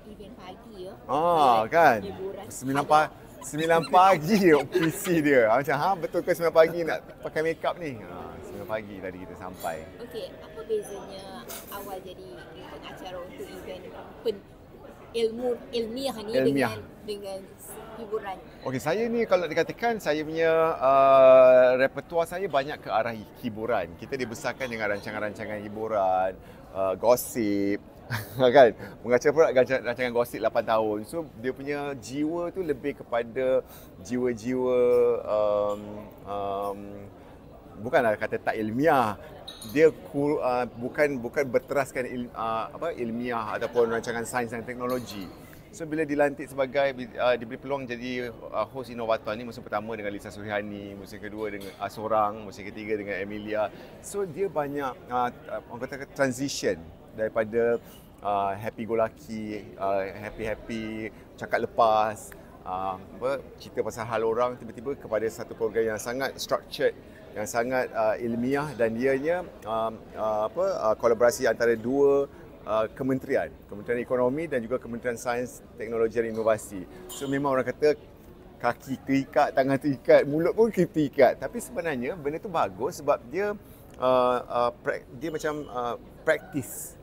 event pagi ya. Kan. Hiburan. 9 pagi PC dia. Macam betul ke 9 pagi nak pakai makeup ni? 9 pagi tadi kita sampai. Okey, apa bezanya awal jadi pengacara untuk event ilmiah ni dengan hiburan? Okey, saya ni kalau dikatakan saya punya repertoire saya banyak ke arah hiburan. Kita dibesarkan dengan rancangan-rancangan hiburan, gosip, kan? Mengacara pula rancangan gosip 8 tahun. So dia punya jiwa tu lebih kepada jiwa-jiwa bukanlah kata tak ilmiah. Dia bukan berteraskan ilmiah ataupun rancangan sains dan teknologi. So bila dilantik sebagai diberi peluang jadi host inovator ni, musim pertama dengan Lisa Surihani, musim kedua dengan seorang, musim ketiga dengan Emilia. So dia banyak orang kata transition daripada happy go lucky, happy cakap lepas, cerita pasal hal orang tiba-tiba kepada satu program yang sangat structured, yang sangat ilmiah dan ianya kolaborasi antara dua kementerian Ekonomi dan juga Kementerian Sains, Teknologi dan Inovasi. So memang orang kata kaki terikat, tangan terikat, mulut pun terikat. Tapi sebenarnya benda tu bagus sebab dia macam practice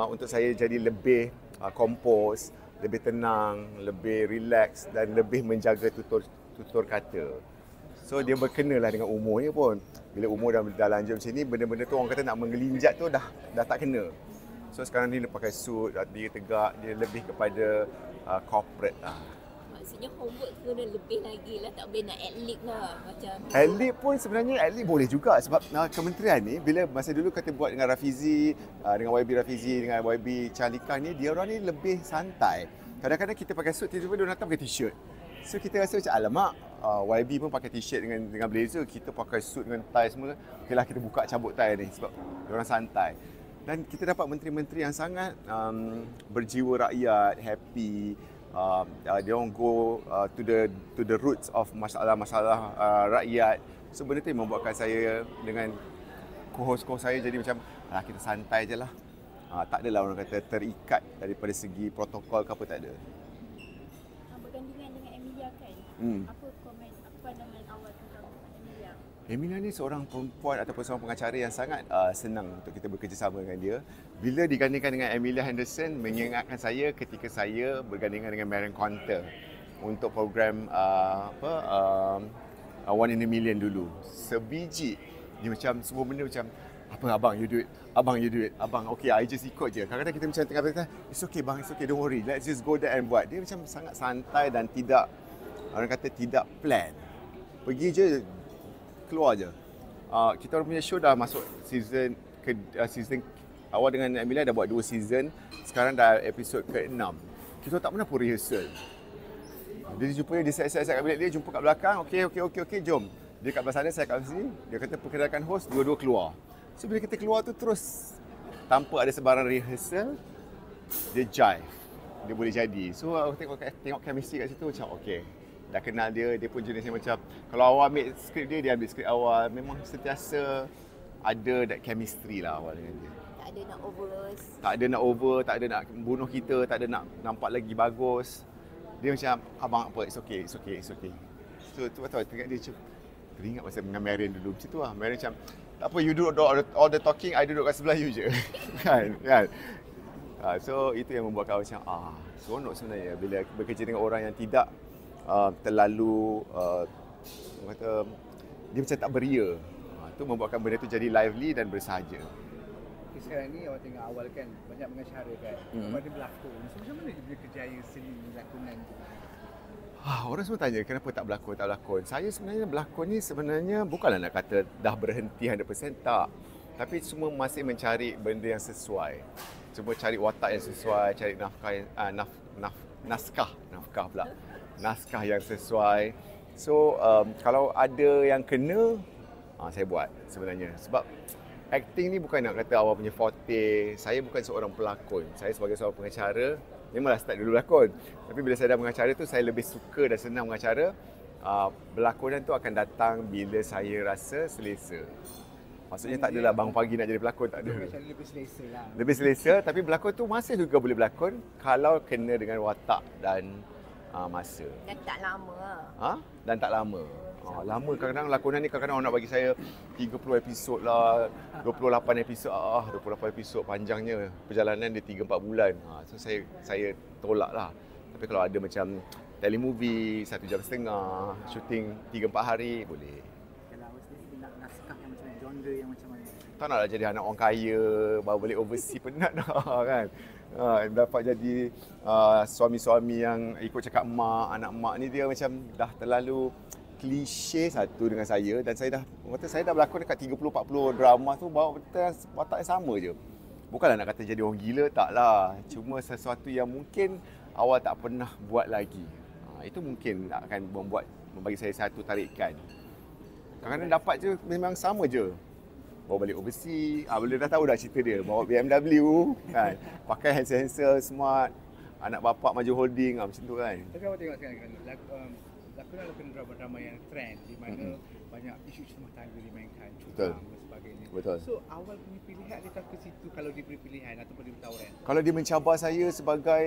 untuk saya jadi lebih kompos, lebih tenang, lebih relax dan lebih menjaga tutur kata. So dia berkenalah dengan umurnya pun. Bila umur dah lanjut macam ni, benda-benda tu orang kata nak menggelinjat tu dah tak kena. So sekarang ni dia pakai suit, dia tegak, dia lebih kepada corporate lah. Maksudnya homework kena lebih lagi lah, tak boleh nak ad-lib lah macam. Ad-lib pun sebenarnya ad-lib boleh juga sebab kementerian ni bila masa dulu kata buat dengan Rafizi, dengan YB Rafizi, dengan YB Charlika ni, dia orang ni lebih santai. Kadang-kadang kita pakai suit, tiba-tiba dia datang pakai t-shirt. So kita rasa macam alamak, YB pun pakai t-shirt dengan blazer, kita pakai suit dengan tie semua. Okeylah kita buka cabut tie ni sebab dia orang santai. Dan kita dapat menteri-menteri yang sangat berjiwa rakyat, happy. Dia orang go to the roots of masalah-masalah rakyat. So benda tu yang membuatkan saya dengan co-host saya jadi macam kita santai je lah. Tak adalah orang kata terikat daripada segi protokol ke apa, tak ada. Bergandingan dengan Emilia kan? Apa pandangan awal tentang Emilia? Emilia ni seorang perempuan ataupun seorang pengacara yang sangat senang untuk kita bekerjasama dengan dia. Bila digandingkan dengan Emilia Henderson, mengingatkan saya ketika saya bergandingan dengan Marion Conter untuk program One in a Million dulu. Sebiji dia macam semua benda macam apa abang you do it, abang okay I just ikut je. Kadang-kadang kita macam tengah berkata it's okay bang, it's okay, don't worry, let's just go there and buat. Dia macam sangat santai dan tidak, orang kata tidak plan. Pergi je, keluar je. Kita orang punya show dah masuk season awal dengan Emilia dah buat 2 season. Sekarang dah episod ke-6. Kita tak pernah pun rehearsal. Dia jumpa dia set kat bilik dia, jumpa kat belakang. Okay, jom. Dia kat belah sana, saya kat sini. Dia kata perkenalkan host, dua-dua keluar. So bila kita keluar tu terus tanpa ada sebarang rehearsal, dia jive. Dia boleh jadi. So aku tengok chemistry kat situ macam okay. Dah kenal dia pun jenis yang macam kalau awal ambil skrip dia ambil skrip awal. Memang sentiasa ada that chemistry lah awal dengan dia. Tak ada nak overus. Tak ada nak over, tak ada nak bunuh kita, tak ada nak nampak lagi bagus. Dia macam abang apa, it's okay. So tu tengok dia macam teringat pasal dengan Marion dulu macam tu lah. Marion macam tak apa, you do all the talking, I duduk kat sebelah you je. kan. So itu yang membuat kau macam seronok sebenarnya bila bekerja dengan orang yang tidak terlalu kata dia macam tak beria. Itu membuatkan benda tu jadi lively dan bersahaja. Sekarang ni awak tengok awal kan banyak mengacara kan. Awak ada berlakon. Macam mana dia kerjaya seni lakonan tu? Orang semua tanya kenapa tak berlakon. Saya sebenarnya berlakon ni sebenarnya bukanlah nak kata dah berhenti 100%, tak. Tapi semua masih mencari benda yang sesuai. Cuba cari watak yang sesuai, cari naskah yang sesuai. So kalau ada yang kena, saya buat sebenarnya. Sebab acting ni bukan nak kata awak punya forte. Saya bukan seorang pelakon. Saya sebagai seorang pengacara, memanglah start dulu berlakon. Tapi bila saya dah mengacara tu, saya lebih suka dan senang mengacara. Berlakonan tu akan datang bila saya rasa selesa. Maksudnya tak adalah bangun pagi nak jadi pelakon, tak ada. Macam lebih selesa lah. Lebih selesa, tapi berlakon tu masih juga boleh berlakon kalau kena dengan watak dan masa. Dan tak lama. Dan tak lama. Lama kadang-kadang lakonan ni kadang-kadang orang nak bagi saya 30 episod lah, 28 episod. 28 episod panjangnya. Perjalanan dia 3-4 bulan. So saya tolak lah. Tapi kalau ada macam telemovie 1 jam setengah, syuting 3-4 hari, boleh. Kalau awak sendiri nak naskah yang macam genre yang macam mana? Tak naklah jadi anak orang kaya, baru balik overseas penat dah kan. Dapat jadi suami-suami yang ikut cakap mak, anak mak ni dia macam dah terlalu klise satu dengan saya, dan saya dah berlakon dekat 30-40 drama tu bawa betul watak yang sama je. Bukanlah nak kata jadi orang gila, taklah. Cuma sesuatu yang mungkin awak tak pernah buat lagi. Itu mungkin akan membagi saya satu tarikan. Kadang-kadang dapat je memang sama je. Bawa balik overseas, boleh dah tahu dah cerita dia. Bawa BMW kan. Pakai handsel smart, anak bapak maju holding macam tu kan. Tapi awak tengok sekarang kan, lakonan drama-drama yang trend di mana banyak isu rumah tangga dimainkan, curang dan sebagainya. Betul. So awal punya pilihan adakah ke situ kalau diberi pilihan ataupun diberi tawaran? Kalau dia mencabar saya sebagai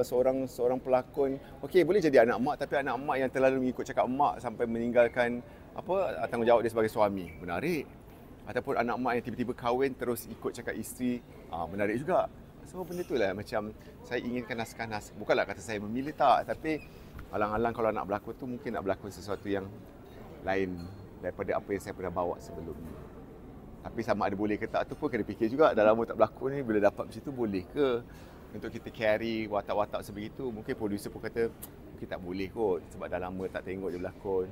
seorang pelakon, okey boleh jadi anak mak, tapi anak mak yang terlalu mengikut cakap mak sampai meninggalkan tanggungjawab dia sebagai suami, menarik. Ataupun anak mak yang tiba-tiba kahwin terus ikut cakap isteri, menarik juga. So benda tu lah macam saya inginkan naskah-naskah. Bukanlah kata saya memilih tak, tapi alang-alang kalau nak berlakon tu mungkin nak berlakon sesuatu yang lain daripada apa yang saya pernah bawa sebelum ni. Tapi sama ada boleh ke tak tu pun kena fikir juga. Dah lama tak berlakon ni, bila dapat macam tu boleh ke untuk kita carry watak-watak sebegitu. Mungkin producer pun kata mungkin tak boleh kot sebab dah lama tak tengok dia berlakon.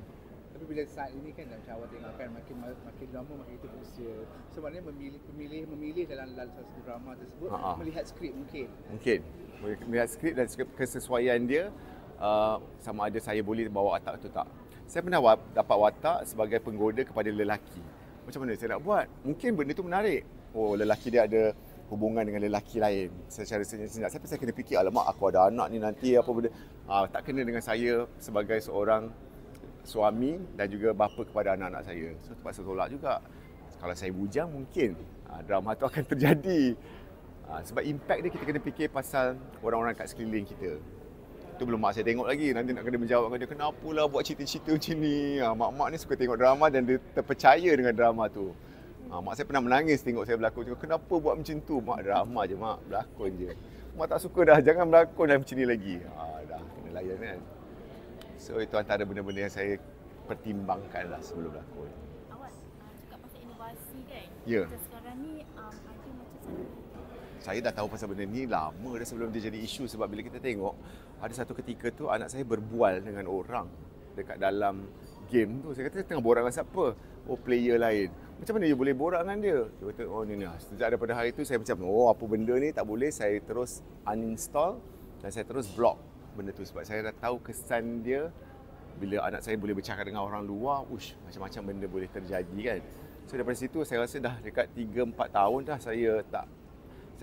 Tapi bila saat ini kan macam awak tengok kan makin lama makin kita berusia. Sebenarnya memilih dalam satu drama tersebut melihat skrip mungkin. Boleh melihat skrip dan kesesuaian dia, sama ada saya boleh bawa watak tu tak. Saya pernah dapat watak sebagai penggoda kepada lelaki. Macam mana saya nak buat? Mungkin benda tu menarik. Lelaki dia ada hubungan dengan lelaki lain secara senyap-senyap. Saya kena fikir, alamak aku ada anak ni nanti apa benda. Tak kena dengan saya sebagai seorang suami dan juga bapa kepada anak-anak saya. So terpaksa tolak juga. Kalau saya bujang mungkin drama tu akan terjadi. Sebab impact dia kita kena fikir pasal orang-orang kat sekeliling kita. Itu belum mak saya tengok lagi. Nanti nak kena menjawab dengan dia, kenapalah buat cerita-cerita macam ni. Mak-mak ni suka tengok drama dan dia terpercaya dengan drama tu. Mak saya pernah menangis tengok saya berlakon. Kenapa buat macam tu? Mak, drama je mak, berlakon je. Mak tak suka dah, jangan berlakon dah macam ni lagi. Dah kena layan kan. So itu antara benda-benda yang saya pertimbangkan lah sebelum berlakon. Awak cakap pasal inovasi kan? Ya. Kita sekarang ni ada macam satu. Saya dah tahu pasal benda ni lama dah sebelum dia jadi isu, sebab bila kita tengok ada satu ketika tu anak saya berbual dengan orang dekat dalam game tu. Saya kata tengah borak dengan siapa? Player lain. Macam mana dia boleh borak dengan dia? Dia kata ni. Sejak daripada hari tu saya macam apa benda ni tak boleh. Saya terus uninstall dan saya terus block benda tu sebab saya dah tahu kesan dia bila anak saya boleh bercakap dengan orang luar, macam-macam benda boleh terjadi kan. So daripada situ saya rasa dah dekat 3-4 tahun dah saya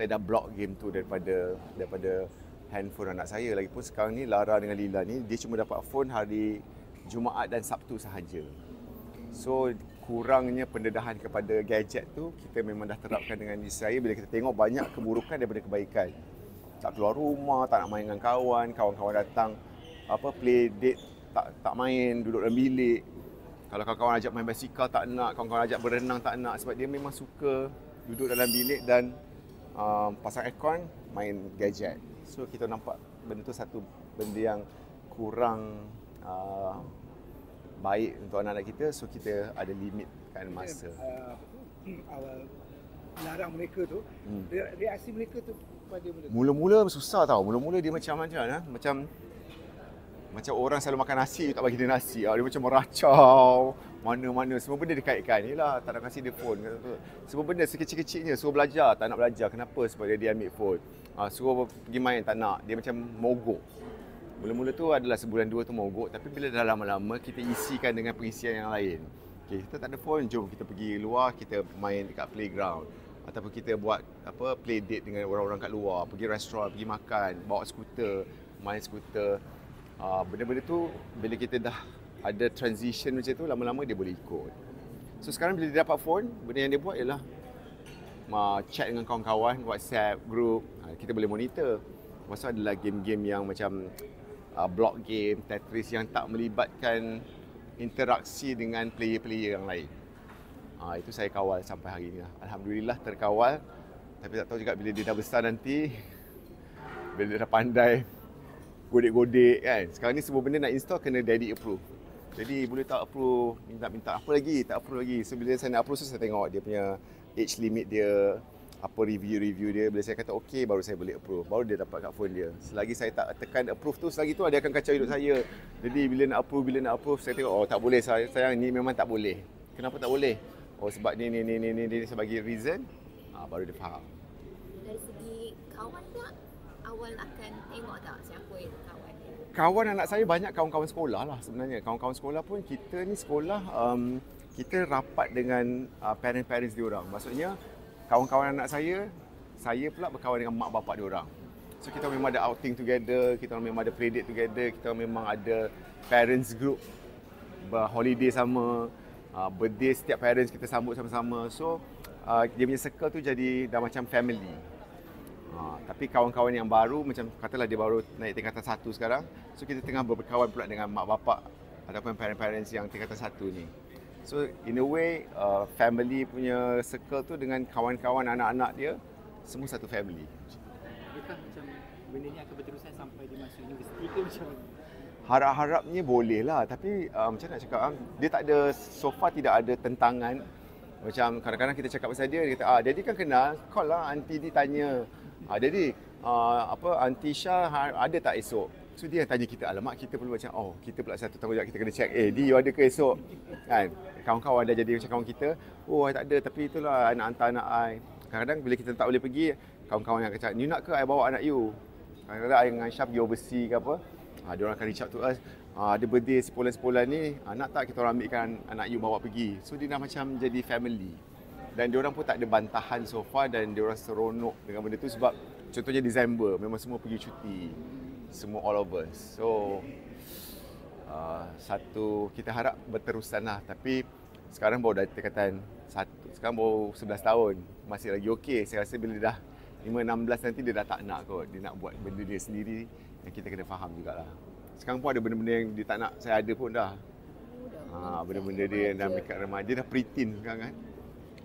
dah block game tu daripada handphone anak saya. Lagipun sekarang ni Lara dengan Lila ni dia cuma dapat phone hari Jumaat dan Sabtu sahaja. So kurangnya pendedahan kepada gadget tu kita memang dah terapkan dengan isteri saya bila kita tengok banyak keburukan daripada kebaikan. Tak keluar rumah, tak nak main dengan kawan-kawan datang play date tak main, duduk dalam bilik. Kalau kawan-kawan ajak main basikal tak nak, kawan-kawan ajak berenang tak nak sebab dia memang suka duduk dalam bilik dan pasang aircon, main gadget. So kita nampak benda tu satu benda yang kurang baik untuk anak-anak kita, so kita ada limitkan masa. Awal larang mereka tu, reaksi mereka tu pada mula-mula susah tau. Mula-mula dia macam orang selalu makan nasi, tak bagi dia nasi. Dia macam meracau mana-mana. Semua benda dia kaitkan. Yelah, tak nak kasih dia phone. Semua benda sekecil-kecilnya. Suruh belajar, tak nak belajar. Kenapa? Sebab dia ambil phone. Suruh pergi main, tak nak. Dia macam mogok. Mula-mula tu adalah sebulan 2 tu mogok. Tapi bila dah lama-lama, kita isikan dengan pengisian yang lain. Okay, kita tak ada phone, jom kita pergi luar, kita main dekat playground. Ataupun kita buat play date dengan orang-orang kat luar. Pergi restoran, pergi makan, bawa skuter, main skuter. Benda-benda tu bila kita dah ada transition macam tu, lama-lama dia boleh ikut. So sekarang bila dia dapat phone, benda yang dia buat ialah chat dengan kawan-kawan, WhatsApp, group. Kita boleh monitor. Lepas tu adalah game-game yang macam block game, Tetris yang tak melibatkan interaksi dengan player-player yang lain. Itu saya kawal sampai hari ni lah. Alhamdulillah terkawal. Tapi tak tahu juga bila dia dah besar nanti, bila dia dah pandai godek-godek kan. Sekarang ni semua benda nak install kena daddy approve. Jadi boleh tak approve, minta apa lagi, tak approve lagi. So bila saya nak approve, saya tengok dia punya age limit dia, apa review dia. Bila saya kata okey, baru saya boleh approve. Baru dia dapat kat phone dia. Selagi saya tak tekan approve tu, selagi tu dia akan kacau hidup saya. Jadi bila nak approve, saya tengok tak boleh sayang, ni memang tak boleh. Kenapa tak boleh? Sebab ni saya bagi reason. Baru dia faham. Dari segi kawan pula, awal akan tengok tak siapa yang kawan dia? Kawan anak saya banyak kawan-kawan sekolah lah sebenarnya. Kawan-kawan sekolah pun kita ni sekolah, kita rapat dengan parents-parents diorang. Maksudnya kawan-kawan anak saya pula berkawan dengan mak bapak diorang. So kita memang ada outing together, kita memang ada play date together, kita memang ada parents group, berholiday sama, birthday setiap parents kita sambut sama-sama. So dia punya circle tu jadi dah macam family. Tapi kawan-kawan yang baru, macam katalah dia baru naik tingkatan 1 sekarang, so kita tengah berkawan pula dengan mak bapak ataupun parents-parents yang tingkatan 1 ni. So in a way, family punya circle tu dengan kawan-kawan anak-anak dia, semua satu family. Adakah macam benda ni akan berterusan sampai dia masuk universiti ke macam mana? Harap-harapnya boleh lah, tapi macam nak cakap, dia tak ada, so far tidak ada tentangan. Macam kadang-kadang kita cakap pasal dia kata, Daddy kan kenal, call lah aunty ni tanya. Daddy, Aunty Syah ada tak esok? So dia tanya kita, alamak kita perlu macam, kita pula satu tanggungjawab, kita kena check, Di you ada ke esok? Kan? Kawan-kawan dah jadi macam kawan kita, I tak ada, tapi itulah I nak hantar anak I. Kadang-kadang bila kita tak boleh pergi, kawan-kawan yang kata, you nak ke I bawa anak you? Kadang-kadang I dengan Syah pergi overseas ke apa, dia orang akan reach out to us, ada birthday sepulan-sepulan ni, nak tak kita orang ambilkan anak you bawa pergi? So dia dah macam jadi family. Dan diorang pun tak ada bantahan so far dan diorang seronok dengan benda tu sebab contohnya Disember memang semua pergi cuti. Semua all of us. So kita harap berterusan lah, tapi sekarang baru dah tingkatan 1. Sekarang baru 11 tahun. Masih lagi okey. Saya rasa bila dah 5-16 nanti dia dah tak nak kot. Dia nak buat benda dia sendiri yang kita kena faham jugalah. Sekarang pun ada benda-benda yang dia tak nak saya ada pun dah. Benda-benda dia yang dah dekat remaja, dah preteen sekarang kan.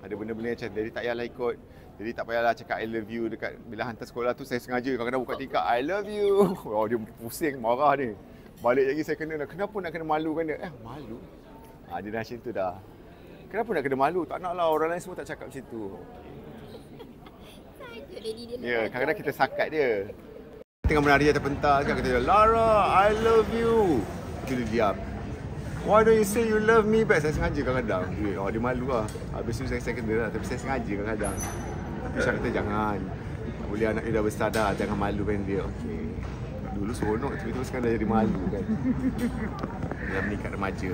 Ada benda-benda macam jadi tak payahlah ikut. Jadi tak payahlah cakap I love you dekat bila hantar sekolah tu, saya sengaja kadang-kadang buka tingkap I love you. Dia pusing, marah ni. Balik lagi saya kena, kenapa nak kena malukan dia? Malu? Dia dah macam tu dah. Kenapa nak kena malu? Tak naklah, orang lain semua tak cakap macam tu. Ya, kadang-kadang kita sakat dia. Tengah menari atas pentas kan, kata dia, Lara, I love you. Tapi dia diam. Why don't you say you love me back? Saya sengaja kadang-kadang. Dia malu lah. Habis tu saya kena lah. Tapi saya sengaja kadang-kadang. Tapi saya kata jangan. Tak boleh, anak dia dah besar dah. Jangan malukan dia. Okey. Dulu seronok. Tiba-tiba sekarang dah jadi malu kan. Dalam meningkat remaja.